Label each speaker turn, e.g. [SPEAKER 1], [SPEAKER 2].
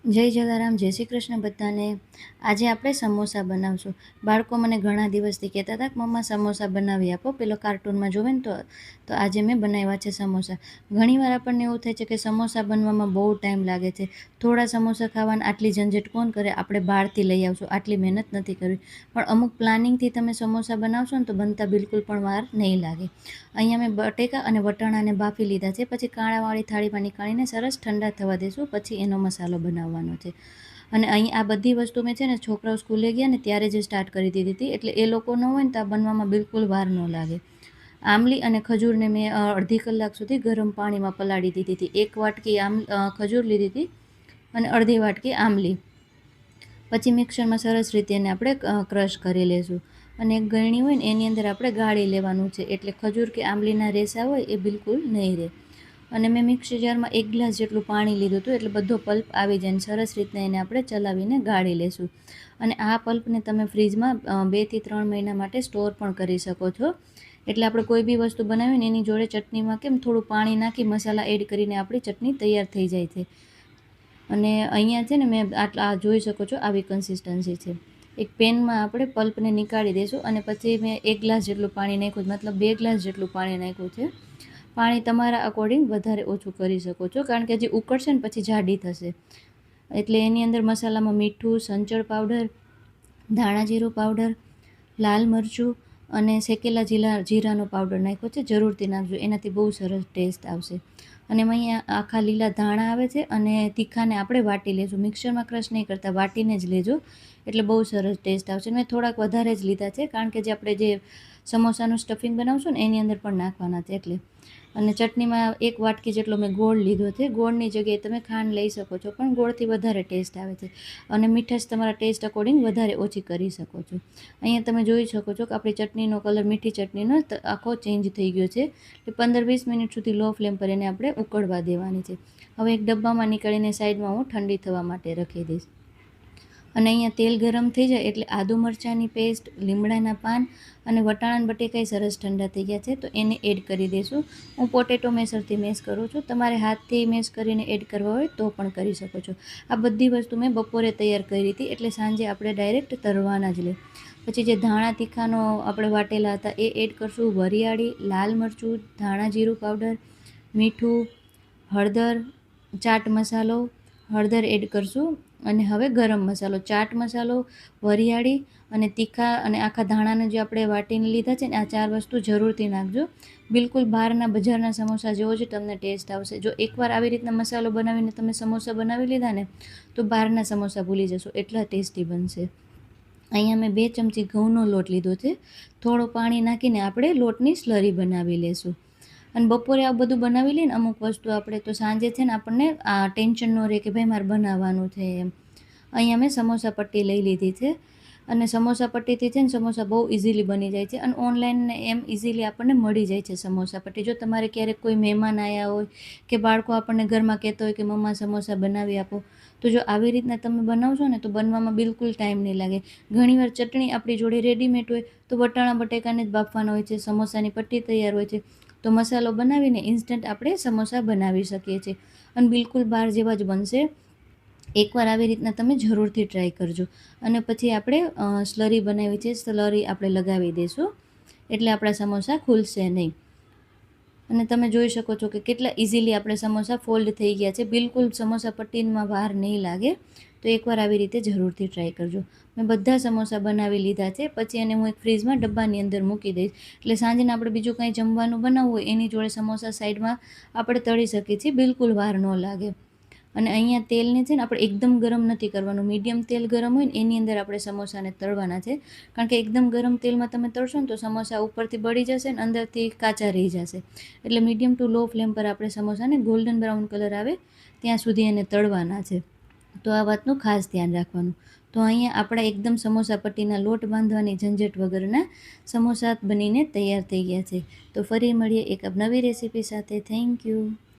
[SPEAKER 1] જય જલારામ, જય શ્રી કૃષ્ણ બધાને. આજે આપણે સમોસા બનાવશું. બાળકો મને ઘણા દિવસથી કહેતા હતા કે મમ્મા સમોસા બનાવી આપો, પેલો કાર્ટૂનમાં જોવે ને તો આજે મેં બનાવ્યા છે સમોસા. ઘણીવાર આપણને એવું થાય છે કે સમોસા બનવામાં બહુ ટાઈમ લાગે છે. થોડા સમોસા ખાવાના આટલી ઝંઝટ કોણ કરે, આપણે બહારથી લઈ આવશું, આટલી મહેનત નથી કરવી. પણ અમુક પ્લાનિંગથી તમે સમોસા બનાવશો ને તો બનતા બિલકુલ પણ વાર નહીં લાગે. અહીંયા મેં બટેકા અને વટાણાને બાફી લીધા છે. પછી કાણાવાળી થાળીમાં નીકાળીને સરસ ઠંડા થવા દઈશું, પછી એનો મસાલો બનાવવાનો છે. અને અહીં આ બધી વસ્તુ મેં છે ને છોકરાઓ સ્કૂલે ગયા ને ત્યારે જ સ્ટાર્ટ કરી દીધી હતી, એટલે એ લોકો ન હોય ને તો આ બનવામાં બિલકુલ વાર ન લાગે. આમલી અને ખજૂરને મેં અડધી કલાક સુધી ગરમ પાણીમાં પલાળી દીધી હતી. એક વાટકી ખજૂર લીધી હતી અને અડધી વાટકી આમલી. પછી મિક્સરમાં સરસ રીતે એને આપણે ક્રશ કરી લેશું. અને એક ગળણી હોય ને એની અંદર આપણે ગાળી લેવાનું છે, એટલે ખજૂર કે આંબલીના રેસા હોય એ બિલકુલ નહીં રહે. અને મેં મિક્સર જારમાં 1 ગ્લાસ જેટલું પાણી લીધું હતું, એટલે બધો પલ્પ આવી જાય. સરસ રીતના એને આપણે ચલાવીને ગાળી લેશું. અને આ પલ્પને તમે ફ્રીજમાં 2 થી 3 મહિના માટે સ્ટોર પણ કરી શકો છો. એટલે આપણે કોઈ બી વસ્તુ બનાવીએ ને એની જોડે ચટણીમાં કેમ થોડું પાણી નાખી મસાલા એડ કરીને આપણી ચટણી તૈયાર થઈ જાય છે. અને અહીંયા છે ને મેં આ જોઈ શકો છો આવી કન્સિસ્ટન્સી છે. એક પેનમાં આપણે પલ્પને નીકાળી દઈશું અને પછી મેં 1 ગ્લાસ જેટલું પાણી નાખ્યું, મતલબ 2 ગ્લાસ જેટલું પાણી નાખ્યું છે. પાણી તમારા અકોર્ડિંગ વધારે ઓછું કરી શકો છો, કારણ કે હજી ઉકળશે ને પછી જાડી થશે. એટલે એની અંદર મસાલામાં મીઠું, સંચળ પાવડર, ધાણા જીરું પાવડર, લાલ મરચું અને શેકેલા જીરાનો પાવડર નાખ્યો છે. જરૂરથી નાખજો, એનાથી બહુ સરસ ટેસ્ટ આવશે. અને એમાં અહીંયા આખા લીલા ધાણા આવે છે અને તીખાને આપણે વાટી લેશું. મિક્સરમાં ક્રશ નહીં કરતા, વાટીને જ લેજો, એટલે બહુ સરસ ટેસ્ટ આવશે. મેં થોડાક વધારે જ લીધા છે, કારણ કે જે આપણે જે સમોસાનું સ્ટફિંગ બનાવશું ને એની અંદર પણ નાખવાના છે એટલે. અને ચટણીમાં 1 વાટકી જેટલો મેં ગોળ લીધો છે. ગોળની જગ્યાએ તમે ખાંડ લઈ શકો છો, પણ ગોળથી વધારે ટેસ્ટ આવે છે. અને મીઠાશ તમારા ટેસ્ટ અકોર્ડિંગ વધારે ઓછી કરી શકો છો. અહીંયા તમે જોઈ શકો છો કે આપણી ચટણીનો કલર, મીઠી ચટણીનો આખો ચેન્જ થઈ ગયો છે. એટલે 15-20 મિનિટ સુધી લો ફ્લેમ પર એને આપણે ઉકળવા દેવાની છે. હવે એક ડબ્બામાં નીકાળીને સાઈડમાં હું ઠંડી થવા માટે રાખી દઈશ. અને અહીંયા તેલ ગરમ થઈ જાય એટલે આદુ મરચાંની પેસ્ટ, લીમડાના પાન અને વટાણા બટેકાઈ સરસ ઠંડા થઈ ગયા છે તો એને એડ કરી દઈશું. હું પોટેટો મેસરથી મેશ કરું છું, તમારે હાથથી મેશ કરીને એડ કરવા હોય તો પણ કરી શકો છો. આ બધી વસ્તુ મેં બપોરે તૈયાર કરી હતી, એટલે સાંજે આપણે ડાયરેક્ટ તરવાના જ લે. પછી જે ધાણા તીખાનો આપણે વાટેલા હતા એ એડ કરશું, વરિયાળી, લાલ મરચું, ધાણા જીરું પાવડર, મીઠું, હળદર, ચાટ મસાલો, હળદર એડ કરશું. અને હવે ગરમ મસાલો, ચાટ મસાલો, વરિયાળી અને તીખા અને આખા ધાણાને જે આપણે વાટીને લીધા છે ને, આ 4 વસ્તુ જરૂરથી નાખજો. બિલકુલ બહારના બજારના સમોસા જેવો જ તમને ટેસ્ટ આવશે. જો એકવાર આવી રીતના મસાલો બનાવીને તમે સમોસા બનાવી લીધા ને તો બહારના સમોસા ભૂલી જશો, એટલા ટેસ્ટી બનશે. અહીંયા મેં 2 ચમચી ઘઉંનો લોટ લીધો છે. થોડું પાણી નાખીને આપણે લોટની સ્લરી બનાવી લેશું. અને બપોરે આ બધું બનાવી લઈને અમુક વસ્તુ આપણે, તો સાંજે છે ને આપણને આ ટેન્શન ન રહે કે ભાઈ મારે બનાવવાનું છે એમ. અહીંયા મેં સમોસા પટ્ટી લઈ લીધી છે. અને સમોસા પટ્ટીથી છે ને સમોસા બહુ ઇઝીલી બની જાય છે, અને ઓનલાઈન એમ ઇઝીલી આપણને મળી જાય છે સમોસા પટ્ટી. જો તમારે ક્યારેક કોઈ મહેમાન આવ્યા હોય કે બાળકો આપણને ઘરમાં કહેતા હોય કે મમ્મા સમોસા બનાવી આપો, તો જો આવી રીતના તમે બનાવશો ને તો બનવામાં બિલકુલ ટાઈમ નહીં લાગે. ઘણીવાર ચટણી આપણી જોડે રેડીમેડ હોય તો વટાણા બટેકાને જ બાફવાના હોય છે, સમોસાની પટ્ટી તૈયાર હોય છે, તો મસાલો બનાવીને ઇન્સ્ટન્ટ આપણે સમોસા બનાવી શકીએ છીએ અને બિલકુલ બહાર જેવા જ બનશે. એકવાર આવી રીતના તમે જરૂરથી ટ્રાય કરજો. અને પછી આપણે સ્લરી બનાવી છે, સ્લરી આપણે લગાવી દઈશું, એટલે આપણા સમોસા ખુલશે નહીં. અને તમે જોઈ શકો છો કે કેટલા ઇઝીલી આપણે સમોસા ફોલ્ડ થઈ ગયા છે. બિલકુલ સમોસા પટ્ટીમાં વાર નહીં લાગે. તો એકવાર આવી રીતે જરૂરથી ટ્રાય કરજો. મેં બધા સમોસા બનાવી લીધા છે. પછી એને હું એક ફ્રીજમાં ડબ્બાની અંદર મૂકી દઈશ, એટલે સાંજને આપણે બીજું કંઈ જમવાનું બનાવવું હોય એની જોડે સમોસા સાઈડમાં આપણે તળી શકીએ છીએ, બિલકુલ વાર ન લાગે. અને અહીંયા તેલને છે ને આપણે એકદમ ગરમ નથી કરવાનું, મીડિયમ તેલ ગરમ હોય ને એની અંદર આપણે સમોસાને તળવાના છે. કારણ કે એકદમ ગરમ તેલમાં તમે તળશો ને તો સમોસા ઉપરથી બળી જશે ને અંદરથી કાચા રહી જશે. એટલે મીડિયમ ટુ લો ફ્લેમ પર આપણે સમોસાને ગોલ્ડન બ્રાઉન કલર આવે ત્યાં સુધી એને તળવાના છે. તો આ વાતનું ખાસ ધ્યાન રાખવાનું. તો અહીંયા આપણા એકદમ સમોસા પટ્ટીના લોટ બાંધવાની ઝંઝટ વગરના સમોસા બનીને તૈયાર થઈ ગયા છે. તો ફરી મળીએ એક નવી રેસીપી સાથે. Thank you.